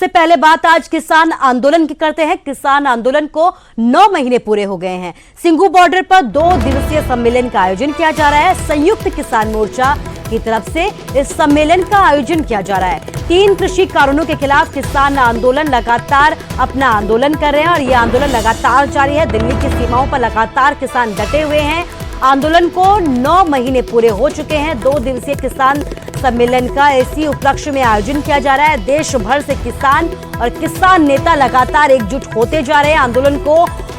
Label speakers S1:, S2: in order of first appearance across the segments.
S1: से पहले बात आज किसान आंदोलन की करते हैं। किसान आंदोलन को 9 महीने पूरे हो गए हैं। सिंघू बॉर्डर पर 2 दिवसीय सम्मेलन का आयोजन किया जा रहा है। संयुक्त किसान मोर्चा की तरफ से इस सम्मेलन का आयोजन किया जा रहा है। 3 कृषि कानूनों के खिलाफ किसान आंदोलन लगातार अपना आंदोलन कर रहे हैं और यह आंदोलन लगातार जारी है। दिल्ली की सीमाओं पर लगातार किसान डटे हुए हैं। आंदोलन को 9 महीने पूरे हो चुके हैं। 2 दिवसीय किसान सम्मेलन का इसी उपलक्ष्य में आयोजन किया जा रहा है। देश भर से किसान और किसान नेता लगातार एकजुट होते जा रहे हैं। आंदोलन को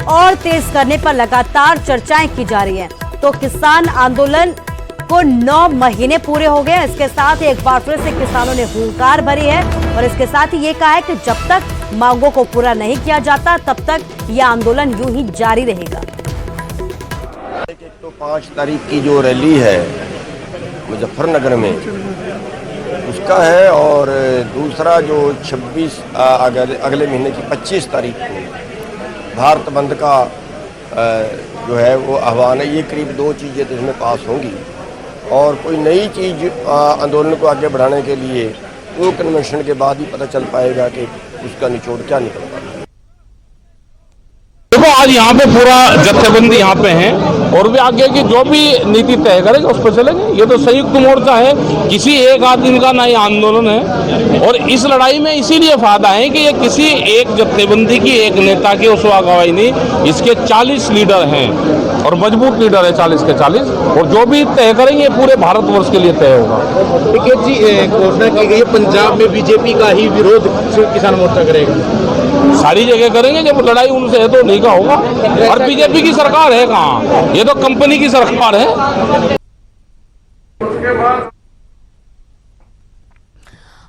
S1: और तेज करने पर लगातार चर्चाएं की जा रही हैं। तो किसान आंदोलन को 9 महीने पूरे हो गए। इसके साथ ही एक बार फिर से किसानों ने हुंकार भरी है और इसके साथ ही ये कहा है कि जब तक मांगों को पूरा नहीं किया जाता तब तक यह आंदोलन यूं ही जारी रहेगा।
S2: तो 5 तारीख की जो रैली है मुजफ्फरनगर में उसका है और दूसरा जो 26 अगले महीने की 25 तारीख को भारत बंद का जो है वो आह्वान है। ये करीब 2 चीज़ें तो इसमें पास होंगी और कोई नई चीज़ आंदोलन को आगे बढ़ाने के लिए वो कन्वेंशन के बाद ही पता चल पाएगा कि उसका निचोड़ क्या निकलता है।
S3: देखो आज यहाँ पे पूरा जत्थेबंदी यहाँ पे है और भी आगे की जो भी नीति तय करेंगे उस पर चलेंगे। ये तो संयुक्त मोर्चा है, किसी एक आदमी का नहीं आंदोलन है और इस लड़ाई में इसीलिए फायदा है कि ये किसी एक जत्थेबंदी की एक नेता की उसवा गवाही नहीं, इसके 40 लीडर हैं और मजबूत लीडर है 40 के 40 और जो भी तय करेंगे पूरे भारतवर्ष के लिए तय होगा।
S4: जी घोषणा की गई है पंजाब में बीजेपी का ही विरोध किसान मोर्चा करेगा,
S3: सारी जगह करेंगे। जब लड़ाई उनसे है तो नहीं का होगा और बीजेपी की सरकार है कहाँ, ये तो कंपनी की सरकार है।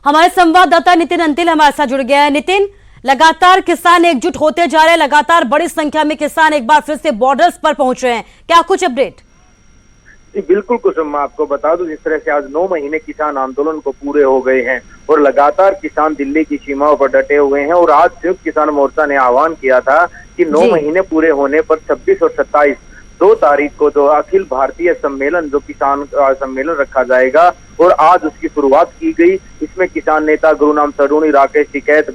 S1: हमारे संवाददाता नितिन अंतिल हमारे साथ जुड़ गया है। नितिन, लगातार किसान एकजुट होते जा रहे हैं, लगातार बड़ी संख्या में किसान एक बार फिर से बॉर्डर्स पर पहुंच रहे हैं, क्या कुछ अपडेट?
S5: जी बिल्कुल कुसुम, मैं आपको बता दूं जिस तरह से आज 9 महीने किसान आंदोलन को पूरे हो गए हैं और लगातार किसान दिल्ली की सीमाओं पर डटे हुए हैं और आज संयुक्त किसान मोर्चा ने आह्वान किया था कि 9 महीने पूरे होने पर 26 और 27 2 तारीख को जो अखिल भारतीय सम्मेलन जो किसान सम्मेलन रखा जाएगा और आज उसकी शुरुआत की गई। इसमें किसान नेता गुरुनाम सडूणी, राकेश टिकैत,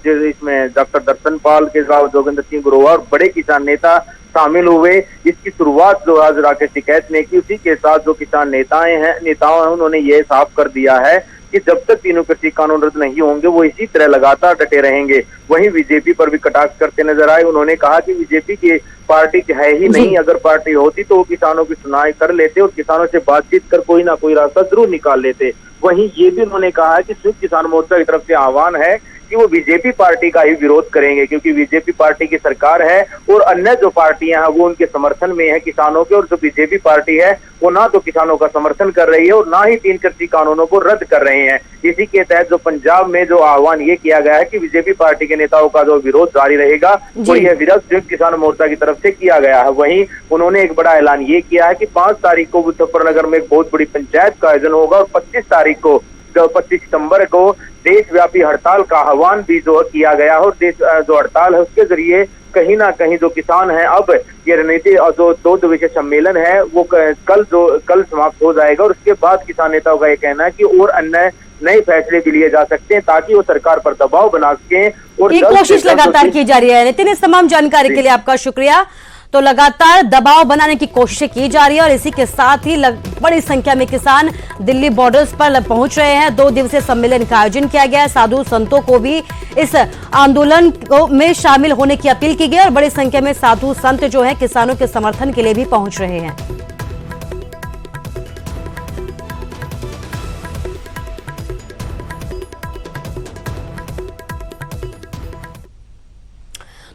S5: इसमें डॉक्टर दर्शन पाल के साथ जोगिंदर सिंह ग्रोवर और बड़े किसान नेता शामिल हुए। इसकी शुरुआत जो आज राकेश टिकैत ने की, उसी के साथ जो किसान नेताओं हैं उन्होंने ये साफ कर दिया है कि जब तक 3 कृषि कानून रद्द नहीं होंगे वो इसी तरह लगातार डटे रहेंगे। वहीं बीजेपी पर भी कटाक्ष करते नजर आए। उन्होंने कहा कि बीजेपी की पार्टी है ही नहीं, अगर पार्टी होती तो वो किसानों की सुनवाई कर लेते और किसानों से बातचीत कर कोई ना कोई रास्ता जरूर निकाल लेते। वहीं ये भी उन्होंने कहा कि संयुक्त किसान मोर्चा की तरफ से आह्वान है कि वो बीजेपी पार्टी का ही विरोध करेंगे क्योंकि बीजेपी पार्टी की सरकार है और अन्य जो पार्टियां हैं वो उनके समर्थन में है किसानों के, और जो बीजेपी पार्टी है वो ना तो किसानों का समर्थन कर रही है और ना ही 3 कृषि कानूनों को रद्द कर रहे हैं। इसी के तहत जो पंजाब में जो आह्वान ये किया गया है कि बीजेपी पार्टी के नेताओं का जो विरोध जारी रहेगा और यह विरोध संयुक्त किसान मोर्चा की तरफ से किया गया है। वहीं उन्होंने एक बड़ा ऐलान ये किया है कि 5 तारीख को मुजफ्फरनगर में एक बहुत बड़ी पंचायत का आयोजन होगा और 25 तारीख को 25 सितंबर को देशव्यापी हड़ताल का आह्वान भी जो किया गया और देश जो हड़ताल है उसके जरिए कहीं ना कहीं जो किसान हैं अब ये रणनीति और जो 2 दिवसीय सम्मेलन है वो कल समाप्त हो जाएगा और उसके बाद किसान नेताओं का ये कहना है कि और अन्य नए फैसले भी लिए जा सकते हैं ताकि वो सरकार पर दबाव बना सके और
S1: ये कोशिश लगातार की जा रही है। नितिन, इस तमाम जानकारी के लिए आपका शुक्रिया। तो लगातार दबाव बनाने की कोशिशें की जा रही है और इसी के साथ ही बड़ी संख्या में किसान दिल्ली बॉर्डर्स पर पहुंच रहे हैं। 2 दिवसीय सम्मेलन का आयोजन किया गया है। साधु संतों को भी इस आंदोलन में शामिल होने की अपील की गई और बड़ी संख्या में साधु संत जो हैं किसानों के समर्थन के लिए भी पहुंच रहे हैं।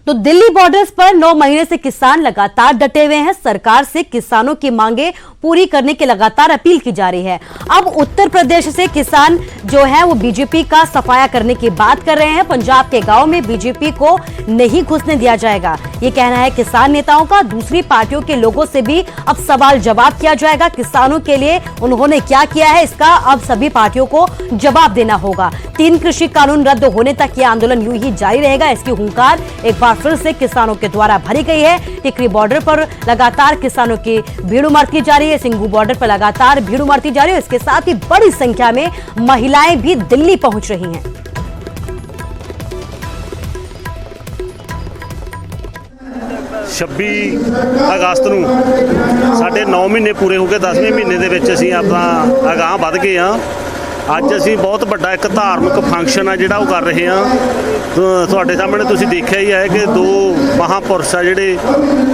S1: तो दिल्ली बॉर्डर्स पर 9 महीने से किसान लगातार डटे हुए हैं। सरकार से किसानों की मांगे पूरी करने की लगातार अपील की जा रही है। अब उत्तर प्रदेश से किसान जो है वो बीजेपी का सफाया करने की बात कर रहे हैं। पंजाब के गांव में बीजेपी को नहीं घुसने दिया जाएगा, ये कहना है किसान नेताओं का। दूसरी पार्टियों के लोगों से भी अब सवाल जवाब किया जाएगा। किसानों के लिए उन्होंने क्या किया है इसका अब सभी पार्टियों को जवाब देना होगा। 3 कृषि कानून रद्द होने तक यह आंदोलन यूं ही जारी रहेगा, इसकी हुंकार एक बार फिर से किसानों के द्वारा भरी गई है। टिकरी बॉर्डर पर लगातार किसानों की भीड़ उमड़ती जा रही है। सिंघू बॉर्डर पर लगातार भीड़ उमड़ती जा रही है। इसके साथ ही बड़ी संख्या में महिलाएं भी दिल्ली पहुंच रही हैं।
S6: 26 ਅਗਸਤ ਨੂੰ ਸਾਡੇ 9 ਮਹੀਨੇ ਪੂਰੇ ਹੋ ਗਏ। 10ਵੇਂ ਮਹੀਨੇ ਦੇ ਵਿੱਚ ਅਸੀਂ ਆਪਣਾ ਅਗਾਂਹ ਵੱਧ ਗਏ ਹਾਂ। ਅੱਜ ਅਸੀਂ ਬਹੁਤ ਵੱਡਾ ਇੱਕ ਧਾਰਮਿਕ ਫੰਕਸ਼ਨ ਆ ਜਿਹੜਾ ਉਹ ਕਰ ਰਹੇ ਹਾਂ। ਤੁਹਾਡੇ ਸਾਹਮਣੇ ਤੁਸੀਂ ਦੇਖਿਆ ਹੀ ਹੈ ਕਿ 2 महापुरुष ਆ ਜਿਹੜੇ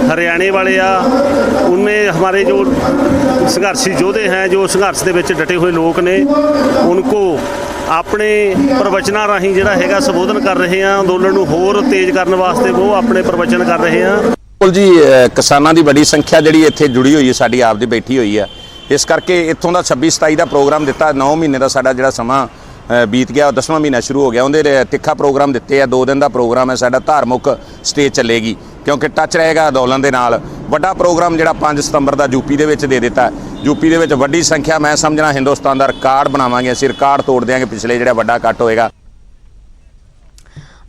S6: हरियाणा वाले आ, उनमें हमारे जो संघर्षी योद्धे हैं, जो संघर्ष ਦੇ ਵਿੱਚ डटे हुए लोग ने, उनको ਆਪਣੇ ਪ੍ਰਵਚਨਾਂ ਰਾਹੀਂ ਜਿਹੜਾ ਹੈਗਾ ਸੰਬੋਧਨ ਕਰ ਰਹੇ ਆ। ਅੰਦੋਲਨ ਨੂੰ ਹੋਰ ਤੇਜ਼ ਕਰਨ ਵਾਸਤੇ ਉਹ ਆਪਣੇ ਪ੍ਰਵਚਨ ਕਰ ਰਹੇ ਆ।
S7: ਬਿਲਕੁਲ ਜੀ, ਕਿਸਾਨਾਂ ਦੀ ਵੱਡੀ ਸੰਖਿਆ ਜਿਹੜੀ ਇੱਥੇ ਜੁੜੀ ਹੋਈ ਹੈ, ਸਾਡੀ ਆਪ ਦੀ ਬੈਠੀ ਹੋਈ ਹੈ। ਇਸ ਕਰਕੇ ਇੱਥੋਂ ਦਾ 26-27 ਦਾ ਪ੍ਰੋਗਰਾਮ ਦਿੱਤਾ। 9 ਮਹੀਨੇ ਦਾ ਸਾਡਾ ਜਿਹੜਾ ਸਮਾਂ ਬੀਤ ਗਿਆ, 10ਵਾਂ ਮਹੀਨਾ ਸ਼ੁਰੂ ਹੋ ਗਿਆ। ਉਹਦੇ ਤਿੱਖਾ ਪ੍ਰੋਗਰਾਮ ਦਿੱਤੇ ਆ। 2 ਦਿਨ ਦਾ ਪ੍ਰੋਗਰਾਮ ਹੈ ਸਾਡਾ। ਧਾਰਮਿਕ ਸਟੇਜ ਚੱਲੇਗੀ ਕਿਉਂਕਿ ਟੱਚ ਰਹੇਗਾ ਅੰਦੋਲਨ ਦੇ ਨਾਲ। ਵੱਡਾ ਪ੍ਰੋਗਰਾਮ ਜਿਹੜਾ 5 ਸਤੰਬਰ ਦਾ ਯੂਪੀ ਦੇ ਵਿੱਚ ਦੇ ਦਿੱਤਾ। ਯੂਪੀ ਦੇ ਵਿੱਚ ਵੱਡੀ ਸੰਖਿਆ, ਮੈਂ ਸਮਝਣਾ ਹਿੰਦੁਸਤਾਨ ਦਾ ਰਿਕਾਰਡ ਬਣਾਵਾਂਗੇ ਅਸੀਂ, ਰਿਕਾਰਡ ਤੋੜ ਦਿਆਂਗੇ ਪਿਛਲੇ ਜਿਹੜਾ ਵੱਡਾ ਇਕੱਠ ਹੋਏਗਾ।